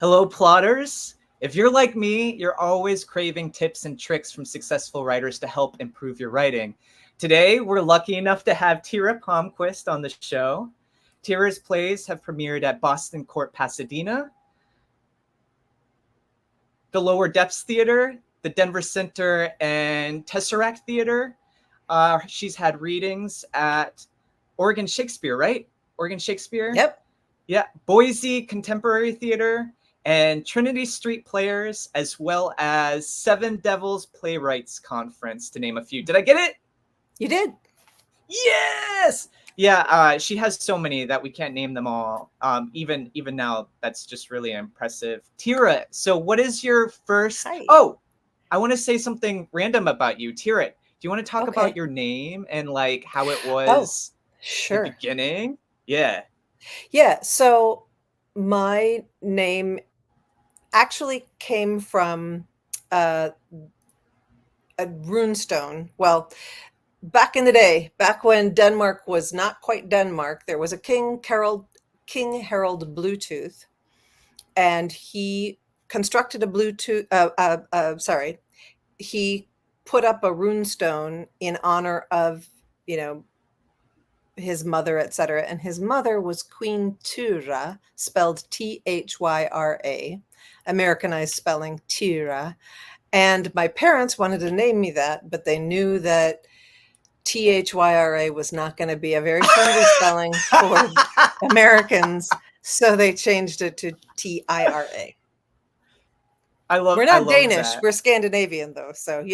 Hello, plotters. If you're like me, you're always craving tips and tricks from successful writers to help improve your writing. Today, we're lucky enough to have Tira Palmquist on the show. Tira's plays have premiered at Boston Court Pasadena, the Lower Depths Theater, the Denver Center, and Tesseract Theater. She's had readings at Oregon Shakespeare, right? Oregon Shakespeare? Yep. Yeah, Boise Contemporary Theater and Trinity Street Players, as well as Seven Devils Playwrights Conference, to name a few. Did I get it? You did. Yes. Yeah, she has so many that we can't name them all. Even now, that's just really impressive. Tira, so what is your first? Hi. Oh, I want to say something random about you, Tira. Do you want to talk about Okay. your name and like how it Oh, was the sure. beginning? Yeah. Yeah. So my name actually came from uh, a runestone. Well, back in the day, back when Denmark was not quite Denmark, there was a King Harold Bluetooth, and he constructed a Bluetooth. He put up a runestone in honor of you know his mother, etc. And his mother was Queen Thyra, spelled Thyra, Americanized spelling Tira. And my parents wanted to name me that, but they knew that Thyra was not going to be a very friendly spelling for Americans, so they changed it to Tira. We're I not love Danish, that. we're Scandinavian though, so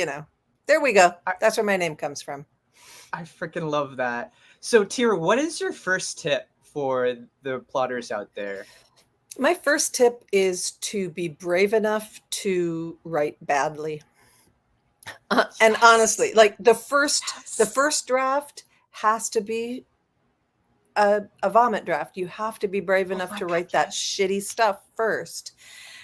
there we go. I, That's where my name comes from. I freaking love that. So, Tira, what is your first tip for the plotters out there? My first tip is to be brave enough to write badly. And honestly, Yes. like the first Yes. draft has to be a vomit draft. You have to be brave Oh enough my to God, write that yes. shitty stuff first.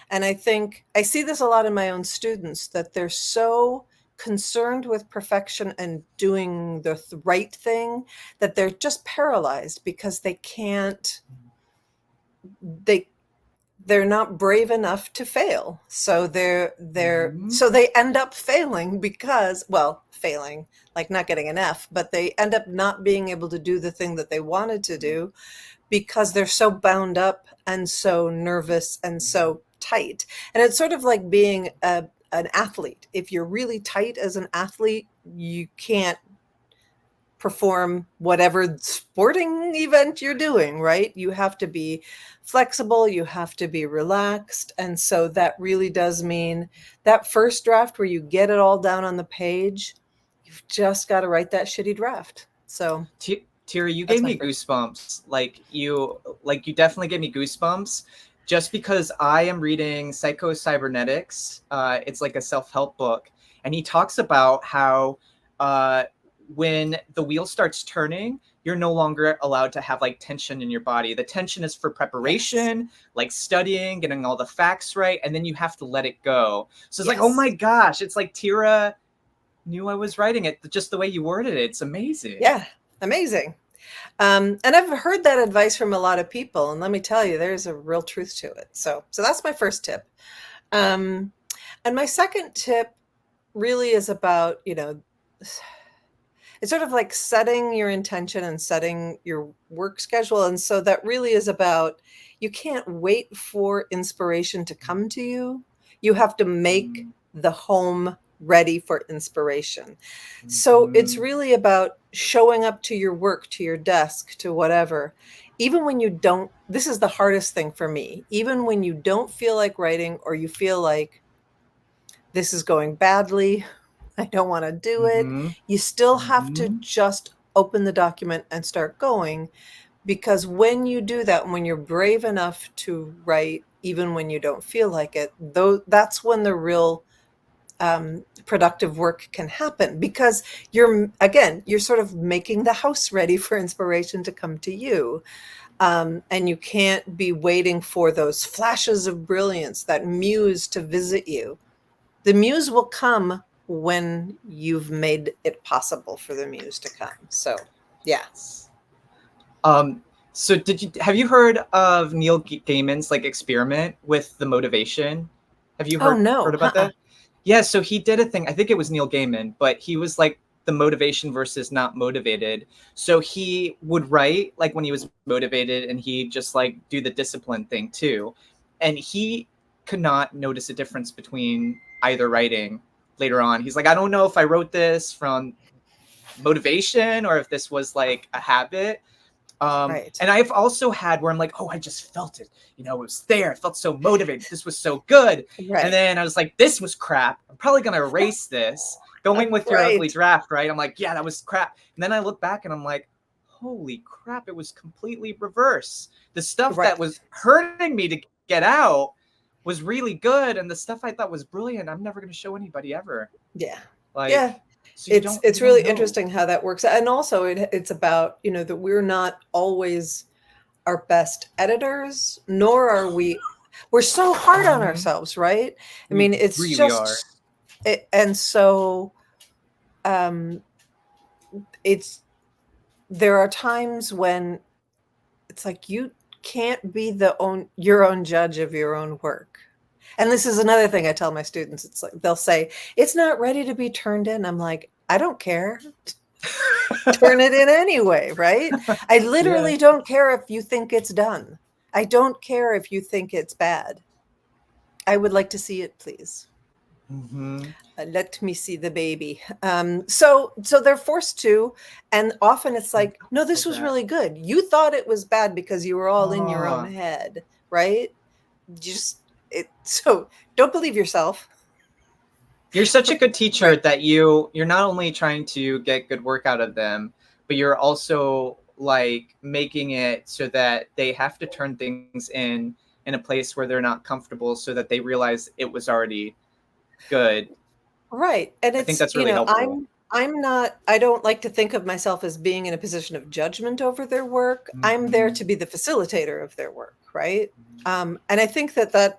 And I think I see this a lot in my own students, that they're so concerned with perfection and doing the right thing that they're just paralyzed because they they're not brave enough to fail. So Mhm. they end up failing because, well, failing, like not getting an F, but they end up not being able to do the thing that they wanted to do because they're so bound up and so nervous and so tight. And it's sort of like being an athlete. If you're really tight as an athlete, you can't perform whatever sporting event you're doing, right? You have to be flexible, you have to be relaxed. And so that really does mean that first draft where you get it all down on the page, you've just got to write that shitty draft. So Tira, you that's gave my me first. goosebumps. You definitely gave me goosebumps. Just because I am reading Psycho Cybernetics, it's like a self-help book, and he talks about how uh, when the wheel starts turning, you're no longer allowed to have like tension in your body. The tension is for Yes. preparation, like studying, getting all the facts right, and then you have to let it go. So it's like, oh Yes. my gosh, it's like Tira knew I was writing it just the way you worded it. It's amazing. Yeah. Amazing. And I've heard that advice from a lot of people, and let me tell you, there's a real truth to it. So that's my first tip. Um, and my second tip really is about, it's sort of like setting your intention and setting your work schedule. And so that really is about, you can't wait for inspiration to come to you. You have to make the home ready for inspiration. So it's Mhm. really about showing up to your work, to your desk, to whatever. Even when you don't, this is the hardest thing for me. Even when you don't feel like writing, or you feel like this is going badly, I don't want to do it, Mhm. you still have to Mhm. just open the document and start going. Because when you do that, when you're brave enough to write, even when you don't feel like it, though, that's when the real productive work can happen, because you're sort of making the house ready for inspiration to come to you. And you can't be waiting for those flashes of brilliance, that muse to visit you. The muse will come when you've made it possible for the muse to come. So, yeah. Yes. Um, So have you heard of Neil Gaiman's like experiment with the motivation? Have you Oh heard no. about that? Yeah, so he did a thing. I think it was Neil Gaiman, but he was like the motivation versus not motivated. So he would write like when he was motivated, and he just like do the discipline thing too. And he could not notice a difference between either writing later on. He's like, I don't know if I wrote this from motivation or if this was like a habit. Right. And I've also had where I'm like, oh, I just felt it. You know, it was there. I felt so motivated. This was so good. And Right. then I was like, this was crap. I'm probably going to erase this. Going with your ugly Right. draft, right? I'm like, yeah, that was crap. And then I look back and I'm like, holy crap, it was completely reverse. The stuff Right. that was hurting me to get out was really good. And the stuff I thought was brilliant, I'm never going to show anybody ever. Yeah. Like, Yeah. so you It's don't really know. interesting how that works. And also it's about, that we're not always our best editors, nor are we're so hard on ourselves, right? I We mean, it's really are. and so it's there are times when it's like you can't be your own judge of your own work. And this is another thing I tell my students. It's like they'll say, it's not ready to be turned in. I'm like, I don't care. Turn it in anyway, right? I literally don't care if you think it's done. I don't care if you think it's bad. I would like to see it, please. Mm-hmm. Let me see the baby. So they're forced to, and often it's like, no, this was really good. You thought it was bad because you were all in your own head, right? So don't believe yourself. You're such a good teacher that you're not only trying to get good work out of them, but you're also like making it so that they have to turn things in a place where they're not comfortable, so that they realize it was already good. Right. And I think that's really helpful. I don't like to think of myself as being in a position of judgment over their work. I'm there to be the facilitator of their work, right? And I think that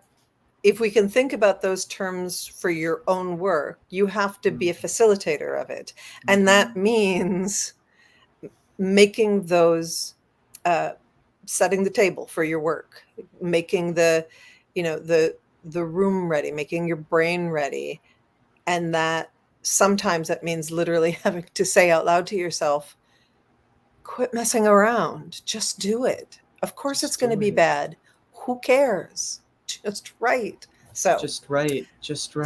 if we can think about those terms for your own work, you have to be a facilitator of it. And that means making those, setting the table for your work, making the room ready, making your brain ready. And that sometimes that means literally having to say out loud to yourself, quit messing around, just do it. Of course it's going to be bad. Who cares? Just write. So just right.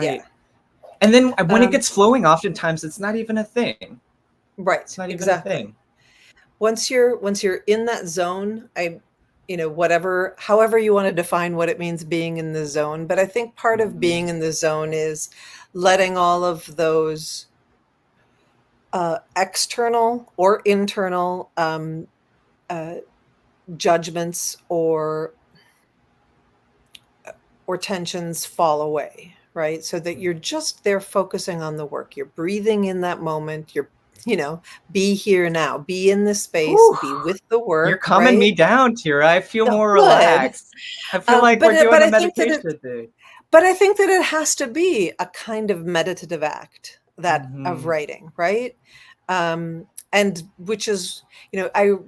yeah. And then when it gets flowing, oftentimes it's not even a thing. Right. It's not even exactly. a thing. Once you're in that zone, however you want to define what it means being in the zone. But I think part of being in the zone is letting all of those external or internal judgments or tensions fall away, right? So that you're just there focusing on the work. You're breathing in that moment. You're, be here now, be in the space, be with the work. You're calming me down, Tira. I feel more relaxed. I feel like we're doing a meditation thing. But I think that it has to be a kind of meditative act of writing, right? And which is, I've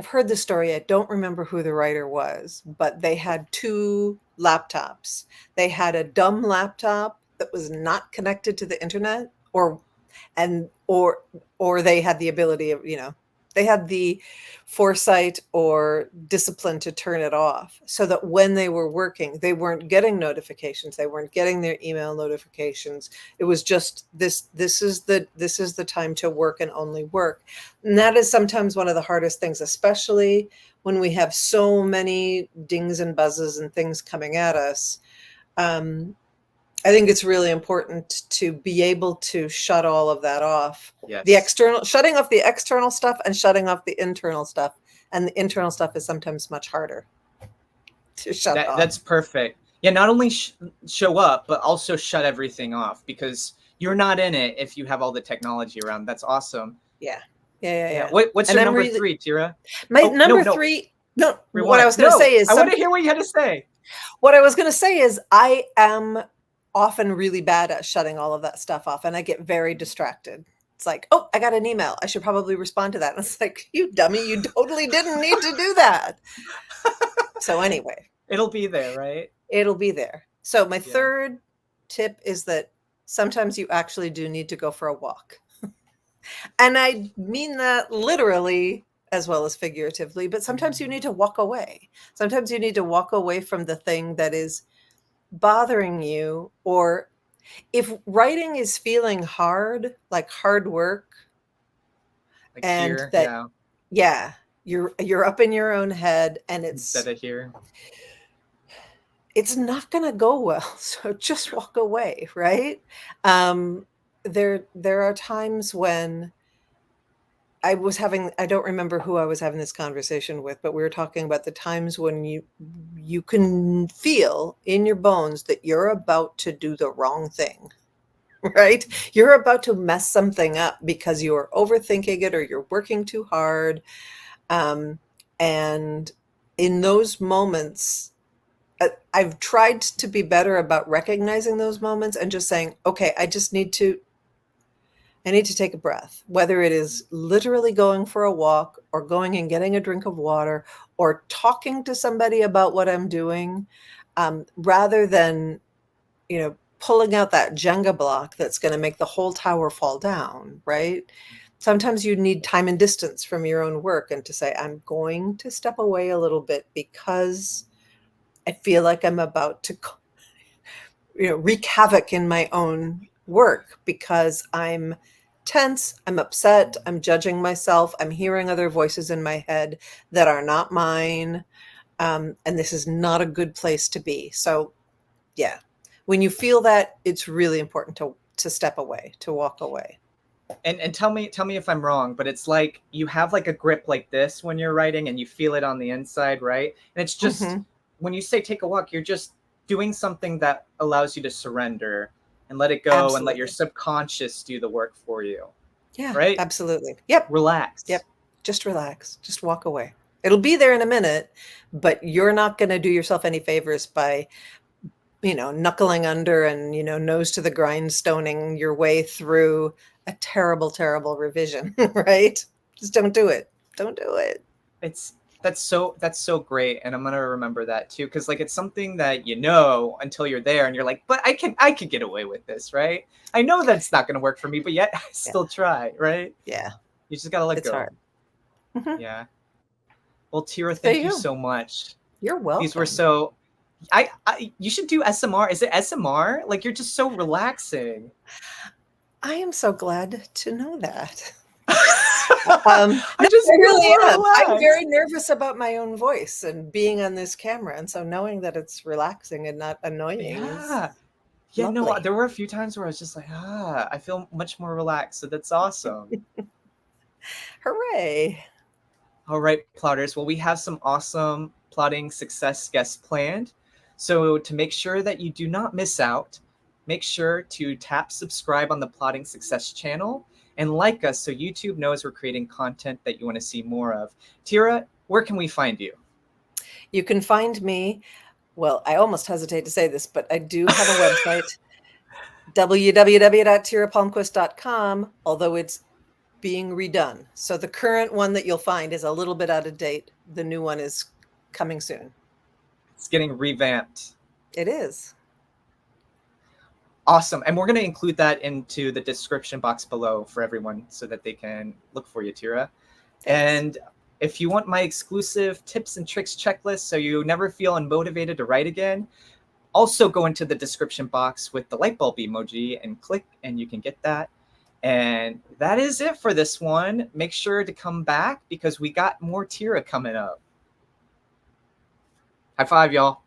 heard the story. I don't remember who the writer was, but they had two laptops. They had a dumb laptop that was not connected to the internet, or they had the ability of, they had the foresight or discipline to turn it off, so that when they were working, they weren't getting notifications. They weren't getting their email notifications. It was just this is the time to work and only work. And that is sometimes one of the hardest things, especially when we have so many dings and buzzes and things coming at us. I think it's really important to be able to shut all of that off. Yes. Shutting off the external stuff and shutting off the internal stuff. And the internal stuff is sometimes much harder to shut off. That's perfect. Yeah, not only show up, but also shut everything off, because you're not in it if you have all the technology around. That's awesome. Yeah. What's your number 3, Tira? My number 3. No, what I was going to say is... I want to hear what you had to say. What I was going to say is I am often really bad at shutting all of that stuff off, and I get very distracted. It's like, oh, I got an email. I should probably respond to that. And it's like, you dummy, you totally didn't need to do that. So anyway, It'll be there, right? it'll be there. So my Yeah. third tip is that sometimes you actually do need to go for a walk. And I mean that literally as well as figuratively, but sometimes you need to walk away. Sometimes you need to walk away from the thing that is bothering you. Or if writing is feeling hard, like hard work, Like and here, that, yeah, yeah, you're up in your own head and instead of here. it's not going to go well. So just walk away, right? Um, there are times when I don't remember who I was having this conversation with, but we were talking about the times when you can feel in your bones that you're about to do the wrong thing, right? You're about to mess something up because you're overthinking it or you're working too hard. Um, and in those moments, I've tried to be better about recognizing those moments and just saying, okay, I need to take a breath, whether it is literally going for a walk or going and getting a drink of water or talking to somebody about what I'm doing, rather than, pulling out that Jenga block that's going to make the whole tower fall down, right? Sometimes you need time and distance from your own work and to say, I'm going to step away a little bit because I feel like I'm about to, wreak havoc in my own work because I'm tense, I'm upset, I'm judging myself, I'm hearing other voices in my head that are not mine. And this is not a good place to be. So, yeah, when you feel that, it's really important to step away, to walk away. And tell me if I'm wrong, but it's like you have like a grip like this when you're writing and you feel it on the inside, right? And it's just Hmm. when you say take a walk, you're just doing something that allows you to surrender and let it go and let your Absolutely. subconscious do the work for you, Yeah, right? absolutely. Yep. Relax. Yep. Just relax. Just walk away. It'll be there in a minute, but you're not going to do yourself any favors by, knuckling under and, nose to the grindstoning your way through a terrible, terrible revision, right? Just don't do it. Don't do it. It's that's so great, and I'm gonna remember that too, because like it's something that you know until you're there, and you're like, but I can get away with this, right? I know that's not gonna work for me, but yet I Yeah. still try, right? Yeah. You just gotta let It's go. hard. Hmm. Yeah. Well, Tira, There thank you you go. so much. You're These were welcome. so. I you should do SMR. Is it SMR? Like you're just so relaxing. I am so glad to know that. I No, just I feel really more am. I'm very relaxed. nervous about my own voice and being on this camera, and so knowing that it's relaxing and not annoying is Yeah. Yeah, no, lovely. there were a few times where I was just like, I feel much more relaxed. So that's awesome. Hooray! All right, plotters. Well, we have some awesome plotting success guests planned. So to make sure that you do not miss out, make sure to tap subscribe on the Plotting Success channel and like us so YouTube knows we're creating content that you want to see more of. Tira, where can we find you? You can find me, well, I almost hesitate to say this, but I do have a website, www.tirapalmquist.com, although it's being redone. So the current one that you'll find is a little bit out of date. The new one is coming soon. It's getting revamped. It is. Awesome. And we're going to include that into the description box below for everyone so that they can look for you, Tira. Thanks. And if you want my exclusive tips and tricks checklist so you never feel unmotivated to write again, also go into the description box with the light bulb emoji and click, and you can get that. And that is it for this one. Make sure to come back because we got more Tira coming up. High five, y'all.